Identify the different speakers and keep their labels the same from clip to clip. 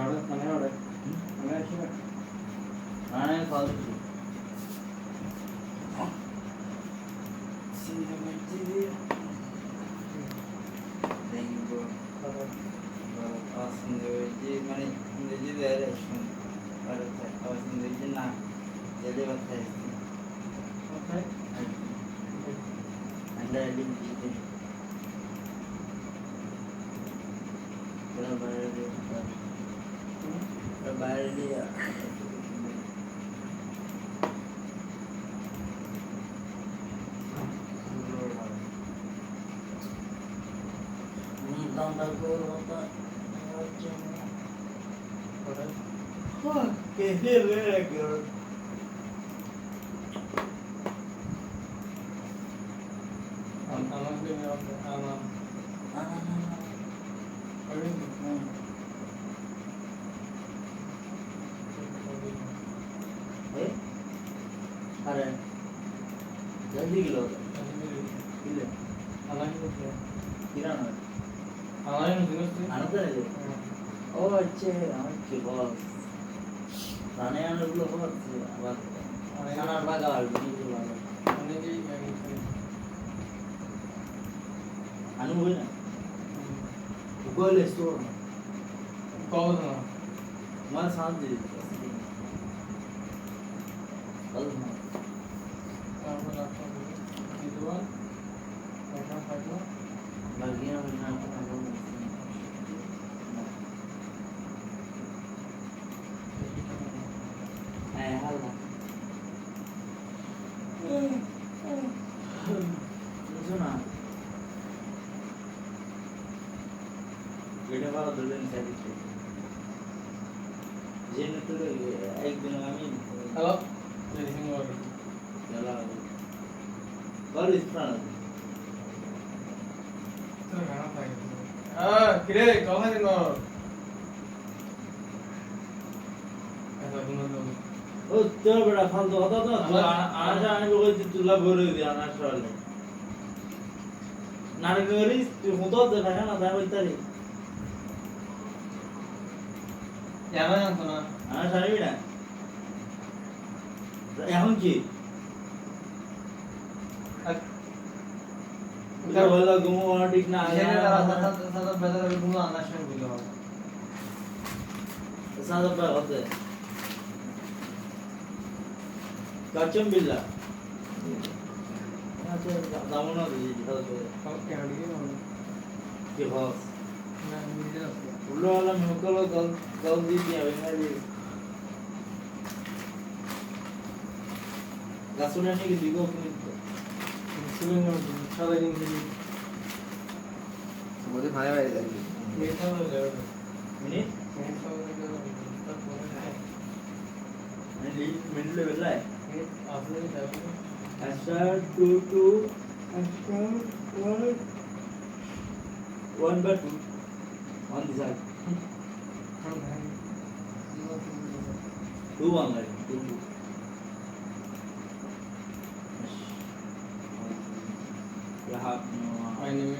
Speaker 1: അവിടെ അങ്ങനെ അവിടെ അങ്ങനെ
Speaker 2: അങ്ങനെ സാധിച്ചു aslında মানে ইংরেজি দেয় শুন aslında না জেলে বাতায়
Speaker 1: okay
Speaker 2: anda limiti bayar dia tanda kota kehir girl
Speaker 1: আমাকে আমার
Speaker 2: अरे जल्दी किलो किलो
Speaker 1: అలాగే
Speaker 2: किराना
Speaker 1: అలాగే తినొచ్చు
Speaker 2: अनंतर ओ अच्छे के बॉस राणे अनुकूल बॉस आवाज खाना लगा बिल्कुल
Speaker 1: অনেকে
Speaker 2: अनुभव ना गूगल स्टोर
Speaker 1: কত না
Speaker 2: मैं साथ दे कल
Speaker 1: তারপর আপনার দিদুয়া এটা থাকলো
Speaker 2: bagian mana aku tahu hal सुना वीडियो वाला दुल्हन शादी थी जिन तो एक दिन आमी
Speaker 1: হ্যালো রেসিং ওয়ার্ড
Speaker 2: चला कल इस तरह
Speaker 1: তো গানা পাই কিরে কথা দিন এটা বন্ধ
Speaker 2: ओ चल बड़ा फालतू होता तो आना आने लोग तुला बोल रही थी आना चले नारंगी तू होता तो ना ना था वही तारी
Speaker 1: জানা জানতো না
Speaker 2: आना सारी भी ना এখন কি এটা বলা ঘুমো ঠিক না
Speaker 1: জেনে তারা সাদা বেজার ঘুমো আন্দাজ করে দিল
Speaker 2: সাদা পা হতে কাচম বিল্লা আচ্ছা দামনা দিই দাও
Speaker 1: ওকে আড়িয়ে নাও
Speaker 2: কি হস
Speaker 1: না নিজে আছে
Speaker 2: উল্লো वाला মুকলো গল দি দিয়া বেঙ্গালি গাছুনা নাকি দিগো
Speaker 1: সুরেন্দ্র সাদা ইংরেজি
Speaker 3: বলে ভাই ভাই যাবি
Speaker 1: মেথা হয়ে যাবে
Speaker 2: মিনিট
Speaker 1: মেথা হয়ে যাবে তারপরে
Speaker 2: মানে মিনিট লেভেল লাই
Speaker 1: আপনি যাবে
Speaker 2: Asar 2 Asar 1 by 2 on this side 2 1 like 2 2 you have no
Speaker 1: I know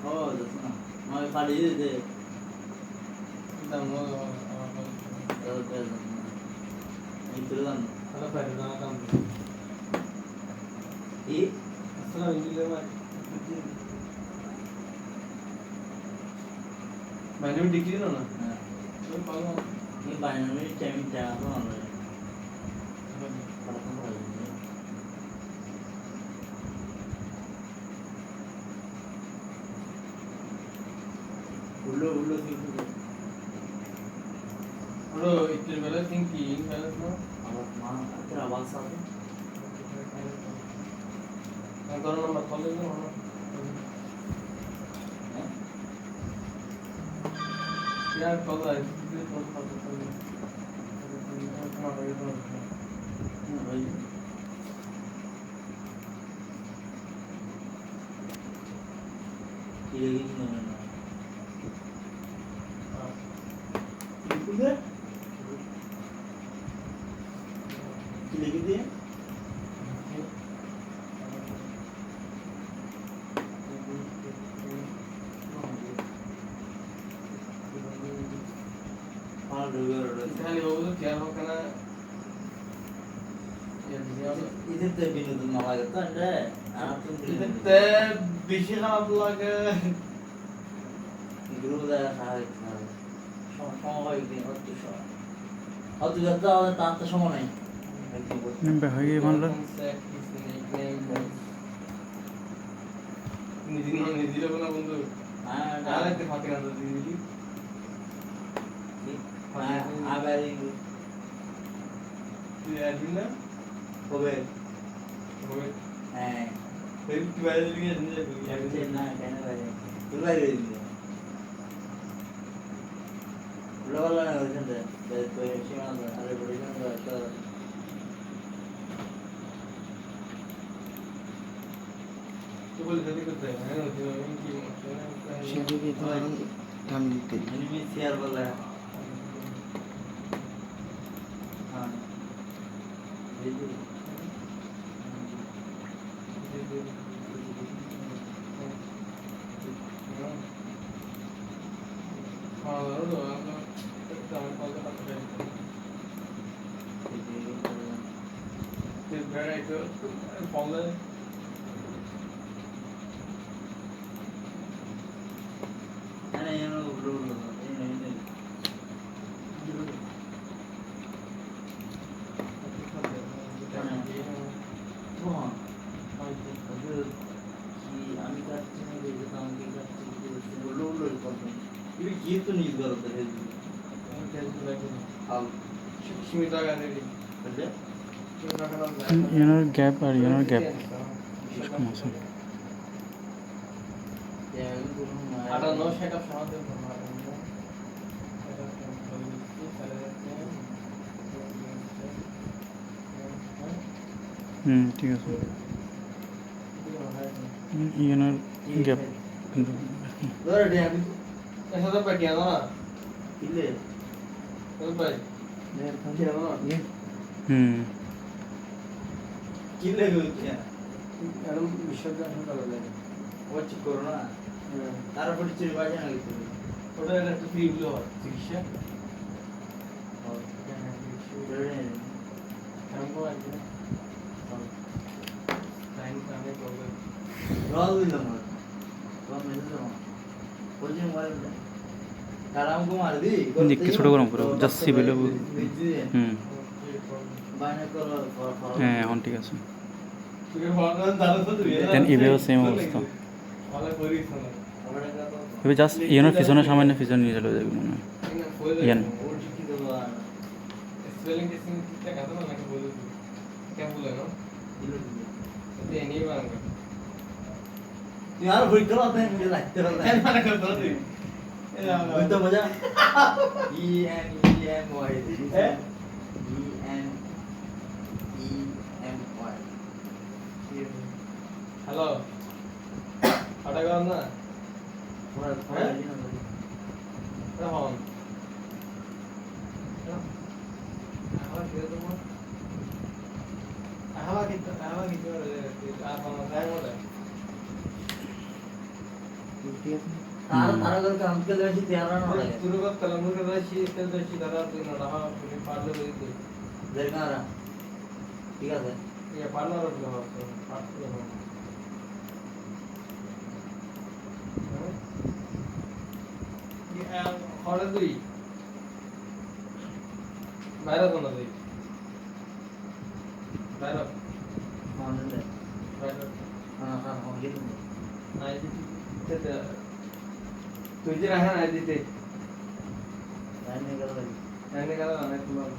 Speaker 2: oh that's not my kali de
Speaker 1: দাম
Speaker 2: itu kan
Speaker 1: ala পারে না দাম
Speaker 2: e
Speaker 1: আসলে ইংরেজি ভাই মানে ডিগ্রি না তুমি পারো
Speaker 2: ini banyak nih cemil apa namanya pada kamu lagi ulo sih
Speaker 1: হলো ইত্তের বেলা থিংকিং হ্যাঁ না
Speaker 2: awak mah terawal satu
Speaker 1: কারণ আমরা কলে না यार कल आई थी तो कल
Speaker 2: Ini gimana? Itu deh. Gila gitu ya?
Speaker 1: খালি বাবু তো কেয়ার হোক না
Speaker 2: ঈদেতে বিনোদন না লাগে তো এটা আমার তো
Speaker 1: ঈদেতে বেশি খারাপ লাগে
Speaker 2: গ্রুপ দ্বারা সাহায্য করে সময় দিন অত যত তার তো সময় নাই
Speaker 3: হয়ে গিয়ে মানলো
Speaker 1: নিজের কোনো বন্ধু আর একটা ফাঁকে না দিদি
Speaker 2: আবার
Speaker 1: তুই আসবি না
Speaker 2: কবে
Speaker 1: হবে
Speaker 2: হ্যাঁ
Speaker 1: তুই বাইরে দিকে আসবি
Speaker 2: না কেন বাইরে তুই বাইরে দিবি বলা না ওইখান থেকে সীমানা আরে বলে একটা
Speaker 1: তুই বলে যদি করতে হ্যাঁ কি
Speaker 4: সেদিকে তো দাম দিতে
Speaker 2: এনিমি শেয়ার বলে হ্যাঁ দিদি انا ينو আমি কাটছি না যে আমাকে কাটছি বললো তুমি কি তো নিজ করো তো হাল
Speaker 1: সীমিত টাকা দেবি
Speaker 2: বুঝলে
Speaker 3: এনার গ্যাপ আর এনার গ্যাপ কম আছে
Speaker 1: আটা 9 সেটা সমাধান করব
Speaker 3: ঠিক আছে এনার গ্যাপ
Speaker 2: ধরে দে আমি
Speaker 1: এসে তো পাটি আনো না
Speaker 2: ইলে
Speaker 1: তো ভাই কি আনো না
Speaker 2: কিলে গেছে
Speaker 1: এরকম বিষয় জানা দরকার
Speaker 2: ওয়াচ করো না তারপর চিড় বাজে না কিছু
Speaker 1: ওটা একটা ফ্রি গুলো হয় চিকিৎসা এরকম আছে টাইম কামে করবে
Speaker 2: রল দিলাম রল মেসেজ দাও পরিচয় মার দে কালাম কো মার দি
Speaker 3: দেখতে ছোট গরম পুরো জাস্ট সিভিল
Speaker 2: বাইনা করো
Speaker 3: হ্যাঁ এখন ঠিক আছে
Speaker 1: তুই ভাবনা দাদা তো তুই
Speaker 3: দেন ইবেও সেম অবস্থা
Speaker 1: ভালো করিস না
Speaker 3: এবার জাস্ট ইয়েনের পিছনে সামান্য পিছনে নিয়ে চলে যাবে মনে হয় ইয়ান
Speaker 2: ওর কি দেবো
Speaker 1: স্পেলিং টেস্টিং কিটা কথা না নাকি বলে তুই কেন বলে না
Speaker 2: দিলো
Speaker 1: তো এনি বাংলা
Speaker 2: তুই আর ভুল করো তাই মুঝে লাগতে পারলা
Speaker 1: কেন মানে করতে তুই
Speaker 2: ওই তো মজা ই এন ওয়াই ই এন ওয়াই
Speaker 1: হ্যালো আটা গরম না
Speaker 2: ওরা
Speaker 1: রাহন আবার কি তোমার আবার কি আর আমার গায় বলে
Speaker 2: তারা করে কাম কে দেছি তেরা না লাগে
Speaker 1: তুই বাপ কলম করে রাখি তেল দেছি দাদা তুই না রাহা তুমি পারলে বলি তুই
Speaker 2: দেখারা ঠিক আছে
Speaker 1: ये पार्लर और जो पार्लर ये खड़े दुई বাইরে কোন দুই বাইরে
Speaker 2: মানে দে
Speaker 1: বাইরে
Speaker 2: হ্যাঁ হ্যাঁ হয়ে গেল
Speaker 1: নাই দিতে তুই যে রাখা নাই দিতে
Speaker 2: লাইনে গেল
Speaker 1: এনে গেল না তোমার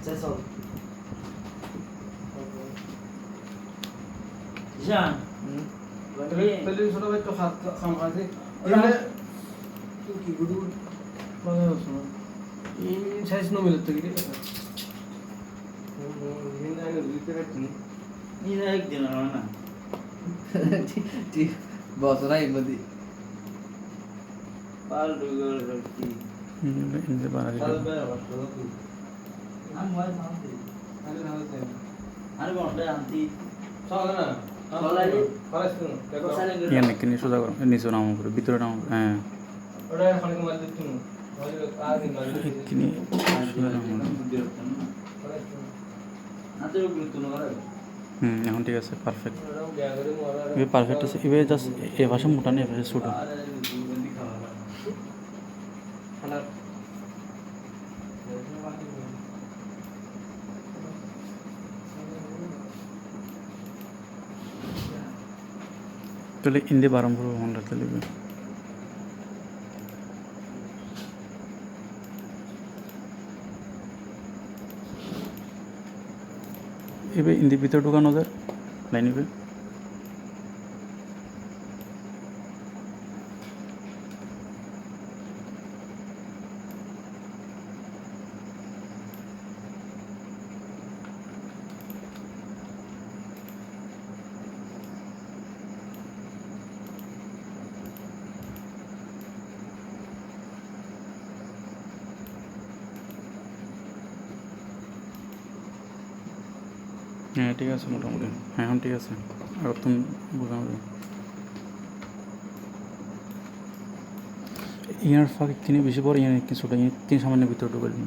Speaker 2: Cecil. Jean.
Speaker 1: তাহলে ছোট ভাই তো খাম খাসি তুই কি গুডু মানে শোনো এই সাইজ নো মিলতে কি রে হিন্দ আগে দিতে পারতি
Speaker 2: Ni na একদিন না
Speaker 4: ঠিক বস না এমনি
Speaker 2: পাল ডুগর রকি
Speaker 3: ইনতে পারা
Speaker 1: তাহলে বের হওয়ার তো তুই
Speaker 2: আমি মোবাইল সামনে
Speaker 1: আরে না হতে
Speaker 2: আরে বড় আন্টি
Speaker 1: চল না
Speaker 2: গলায়
Speaker 1: খরচ তো দেখো
Speaker 2: বসালে
Speaker 3: ইয়ান কিনি সোজা করো নিচে নামো করে ভিতরে নামো হ্যাঁ
Speaker 1: ওটা খানিক মাল দিতে নো হয়তো আর দিন মাল দিতে
Speaker 3: কিনি সোজা নামো
Speaker 2: হাতে গুরুত্ব না করে
Speaker 3: এখন ঠিক আছে পারফেক্ট
Speaker 1: ওটা বিয়া করে মরা
Speaker 3: এবার পারফেক্ট আছে এবার জাস্ট এ ভাষা মোটা নেই এ ভাষা ছোটো
Speaker 1: খানা
Speaker 3: তাহলে হিন্দি বারম্বার মনে রাখতে লাগবে এবার হিন্দি ভিতরে ঢুকানো যায় লাইন এবার হ্যাঁ ঠিক আছে মোটামুটি হ্যাঁ এখন ঠিক আছে আর তুমি বোঝানো যাবে ইয়ার ফাঁক তিনি বেশি পরে ইয়ার কিছুটা তিন সামান্য ভিতরে ঢুকালেন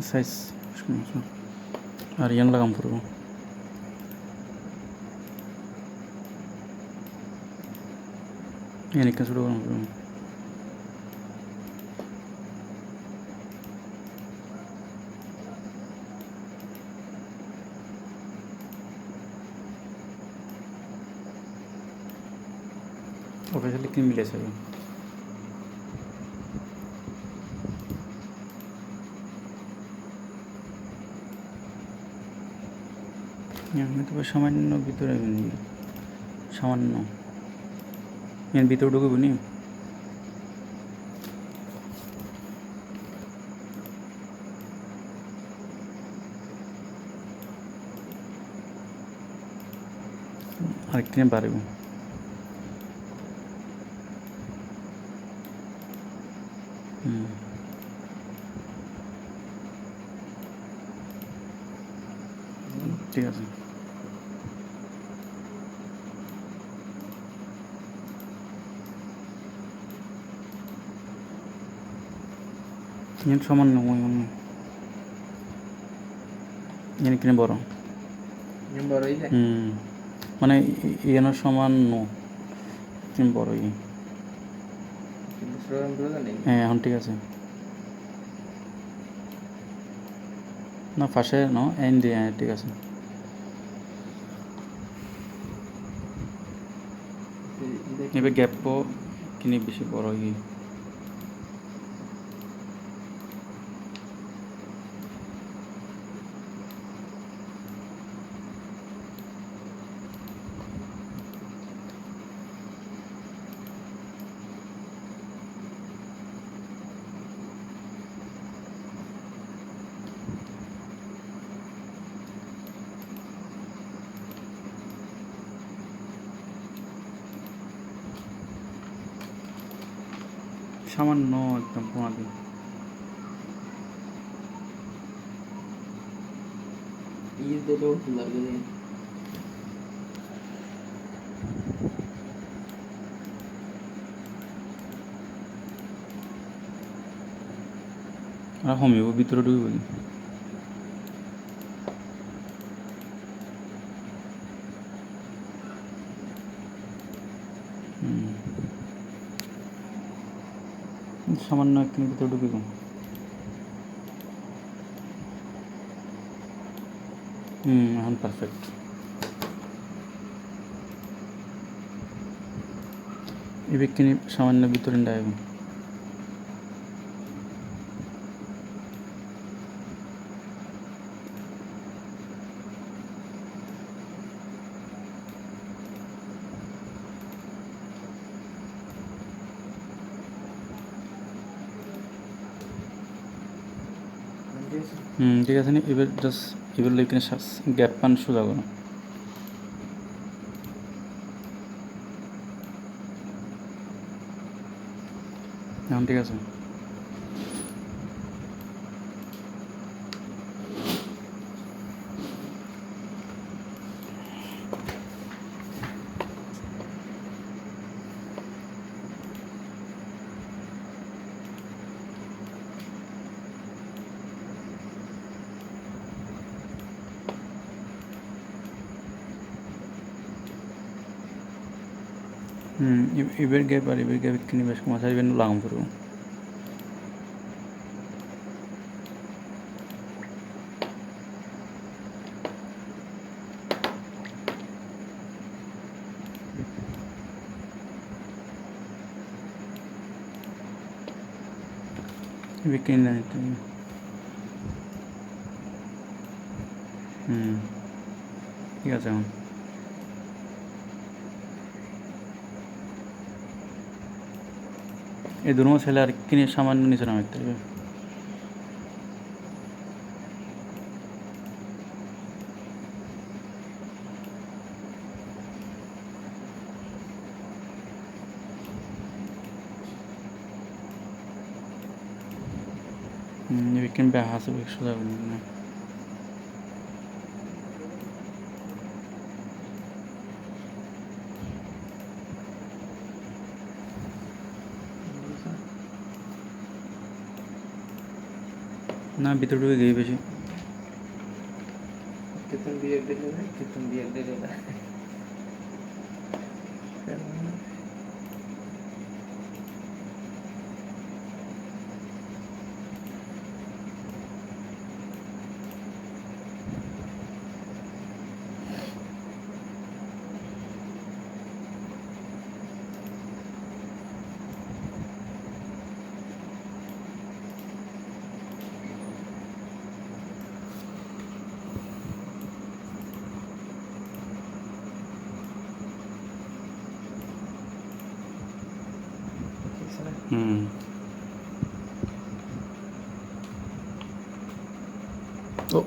Speaker 3: সাইজ আর ইয়ান লাগাম পড়বো ইয়ান ছোটো গরম করবো অফিসিয়ালি কি মিলেছে আমি তো সামান্য ভিতরে সামান্য এর ভিতরে ঢুকবো নি আরেকদিনে পারব ঠিক আছে সামান্য কিনে বড়
Speaker 4: বড়ই যায়
Speaker 3: মানে ইয়ানোর সামান্য বড়ই
Speaker 4: কিন্তু প্রোগ্রাম গুলো নেই
Speaker 3: হ্যাঁ এখন ঠিক আছে না ফাঁসে ন এন দিয়ে হ্যাঁ ঠিক আছে এবার গ্যাপও কিনে বেশি বড় ই সামান্য একদম পোনা দিন
Speaker 4: ঈদ দিলেও লাগবে
Speaker 3: আর কমিব ভিতরে ঢুকব সামান্য একদিন ভিতরে ঢুকিব এখন পারফেক্ট এই ব্যক্তি সামান্য ভিতরে ডাইব
Speaker 1: আছে
Speaker 3: ঠিক আছে নি এবার জাস্ট এবার এখানে গ্যাপ পান সোজা করো এখন ঠিক আছে এবার গ্যাপ আর এবার গ্যাপ কিনে বেশ কমা চাইবেন লাগাম করবো এবার কিনে না নিতে ঠিক আছে এখন এই দুটো ছেলে আর কিনে সামান্য নিচে নামাইতে হবে এবার কিনবে হাসে সোজা না না ভিতরে ঢুকে গিয়ে বেশি
Speaker 4: कितन बियर दे ले कितन बियर दे ले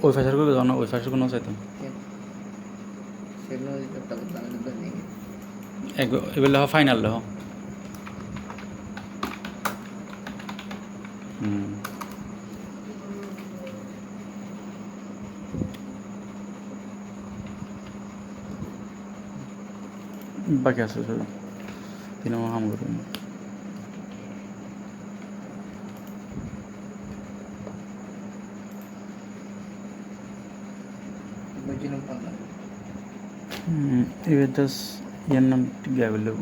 Speaker 3: ওই ফ্যাশার করবে যাও না ওই ফ্যাশার কোনো চাইতাম
Speaker 4: সেগুলো দিতে তবে দামে তো নেই
Speaker 3: এবার লেহ ফাইনাল লেহ বাকি আছে শুধু তিন হাম করবে
Speaker 4: বজিনো পাল্লা
Speaker 3: এবার জাস্ট ইয়ার নাম গ্যাবে লেব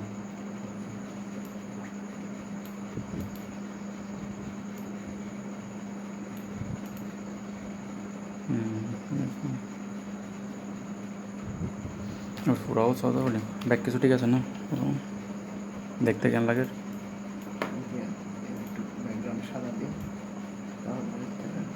Speaker 3: পুরাও চলতে বলি ব্যাগ কিছু ঠিক আছে না দেখতে কেমন লাগে
Speaker 4: ব্যাকগ্রাউন্ড সাদা দিয়ে তাহলে দেখতে পারেন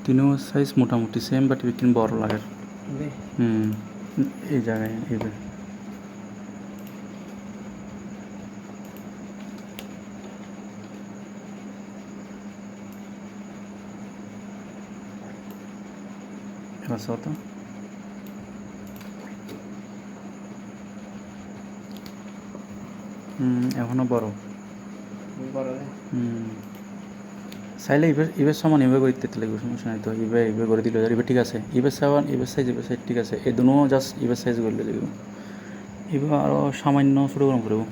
Speaker 3: তিনও সাইজ মোটামুটি সেম বাট কিন্তু বড় লাগে এই জায়গায় এইবার এবার কত এখনো বড়
Speaker 4: বড়
Speaker 3: চাইলে এবার সমান এবার করে দিতে লাগবে সমস্যা নাই তো এবার করে দিলে এবার ঠিক আছে এবার সাবান এবার সাইজ ঠিক আছে এই দুনো জাস্ট এবার সাইজ করলে লাগবে এবার আরও সামান্য ছোটো গরম করবো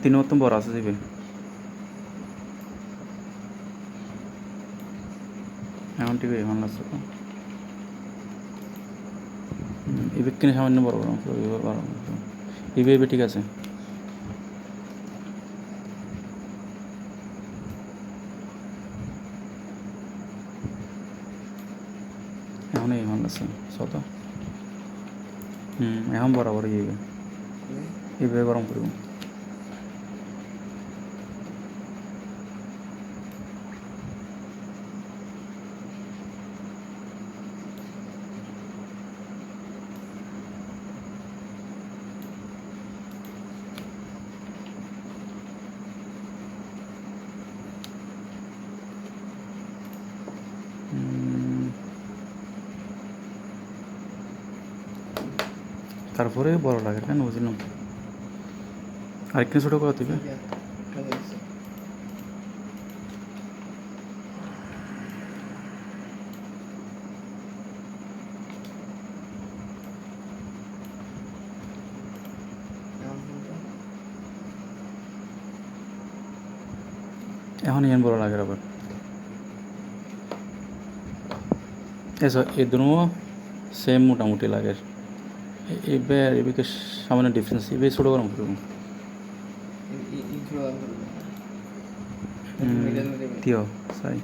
Speaker 3: তিনও তো বড় আছে এবার এখন ঠিক আছে ভালো লাগছে তো এবার কিনে সামান্য বড় গরম করবো এবার বড় এবার ঠিক আছে এখন এই ভালো আছে শত এখন বরাবর এইভাবে গরম করব তারপরে বড় লাগে কেন বুঝলাম আরেকটু ছোটো করা তুই এখন ইয়ান বড় লাগে আবার এসো এই দুনো সেম মোটামুটি লাগে এবার এদিকে সামান্য ডিফারেন্স এবার ছোটো গরম করবো tío, sai.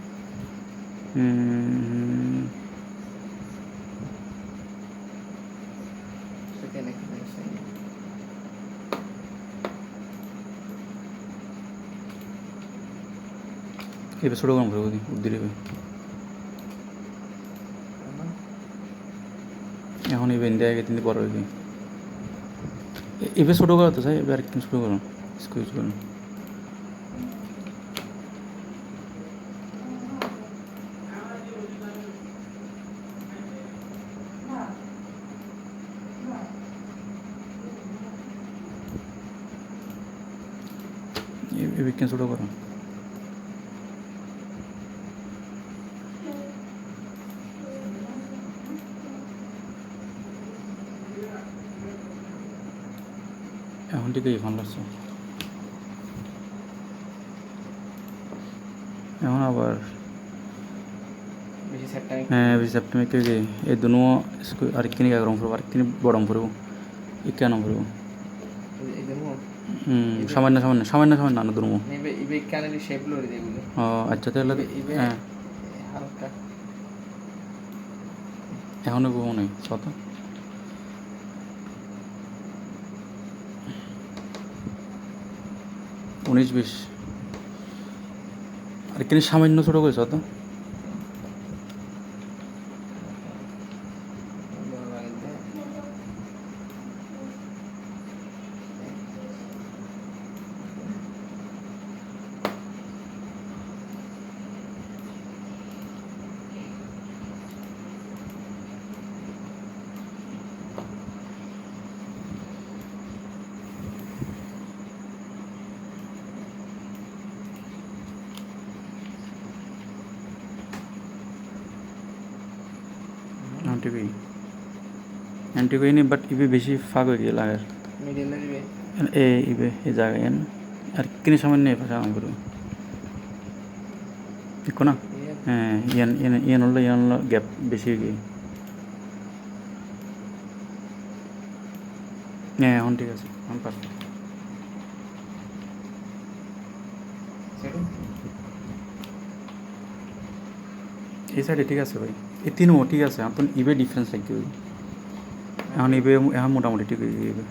Speaker 3: এবার ছোটো গরম করবো উদ্দির এখন এবার ইন্ডিয়া আগে তিনি বড় হয়ে এবার ছোটো করা তো চাই এবার একদম ছোটো করুন স্কুইজ করুন এবার কেন ছোটো করুন এখন ঠিক এখন লাগছে এখন আবার হ্যাঁ বেশি সেপ্টেম্বর কে এই দুনো আরেকখানি গরম করবো আরেকখানি বরম করবো এই কেন করবো সামান্য সামান্য সামান্য সামান্য না দুনো ও আচ্ছা তাহলে হ্যাঁ এখনো বহু নেই কত 19-20 আর কিনে সামান্য ছোটো করেছ তো एंटीवी नहीं बट इवे बेसी फाग हो गया लागर ए इवे ये जागा यान और कितने सामान नहीं फंसा हम करूँ देखो ना यान यान यान वाला गैप बेसी हो गई हम ठीक है हम पास এই সাইডে ঠিক আছে ভাই এই তিনও ঠিক আছে এখন ইবে ডিফারেন্স লাগবে এখন ইবে এখন মোটামুটি ঠিক হয়ে যাবে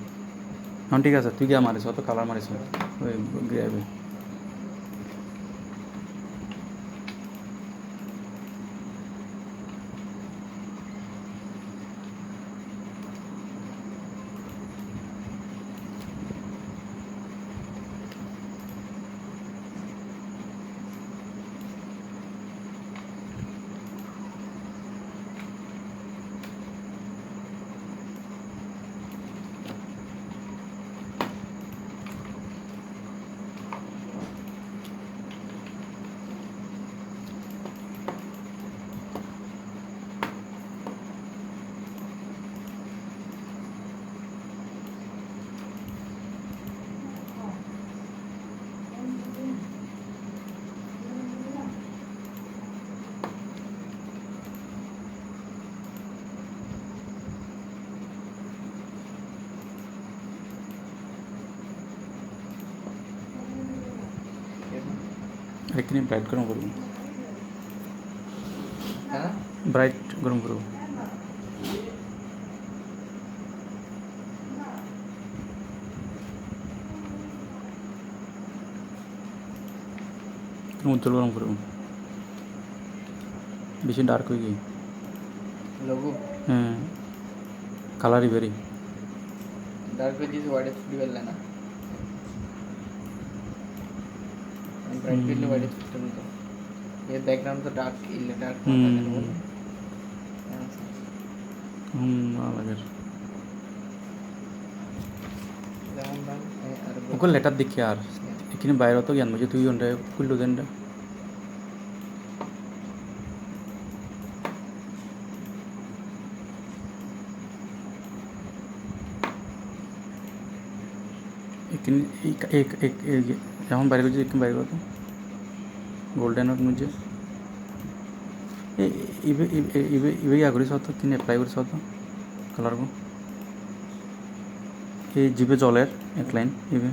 Speaker 3: এখন ঠিক আছে তুই গিয়ে মারিস অত কালার মারিস ওই গ্রাবে একদিন ব্রাইট গরম করব ব্রাইট গরম করব উজ্জ্বল গরম করব বেশি ডার্ক হয়ে গিয়ে
Speaker 4: লোগো
Speaker 3: হ্যাঁ কালারই বেরি
Speaker 4: डार्क वेजेस वाइट एचडी वाला ना ब्राइट के लिए वाइट सिस्टम तो ये बैकग्राउंड तो डार्क इले डार्क
Speaker 3: लगे ওকে লেটার দেখি আর এখানে বাইরে তো জ্ঞান বুঝে তুই ওটা খুললো দেনটা এখানে এখন বাইরে করছি একটু বাইরে করতো গোল্ডেনের মুঝে ইবে ইবে ইবে ইয়া করিস হতো কিনে অ্যাপ্লাই করিস হতো কালারগো এই জিবে জলের এক লাইন ইবে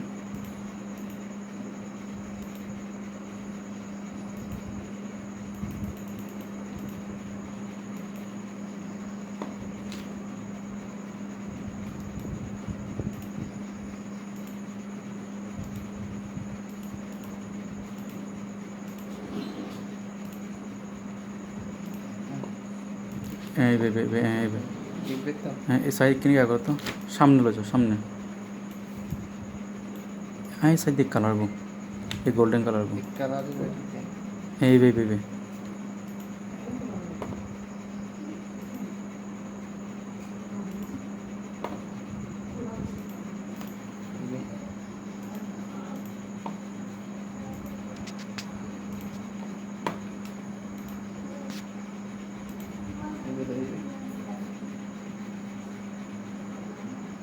Speaker 3: এইবে
Speaker 4: দেখবে তো
Speaker 3: হ্যাঁ এই সাইড কিনে ইয়া করতো সামনে লো সামনে হ্যাঁ এই সাইড দেখ কালার গো এই গোল্ডেন কালার গো
Speaker 4: কালার
Speaker 3: হ্যাঁ এইবে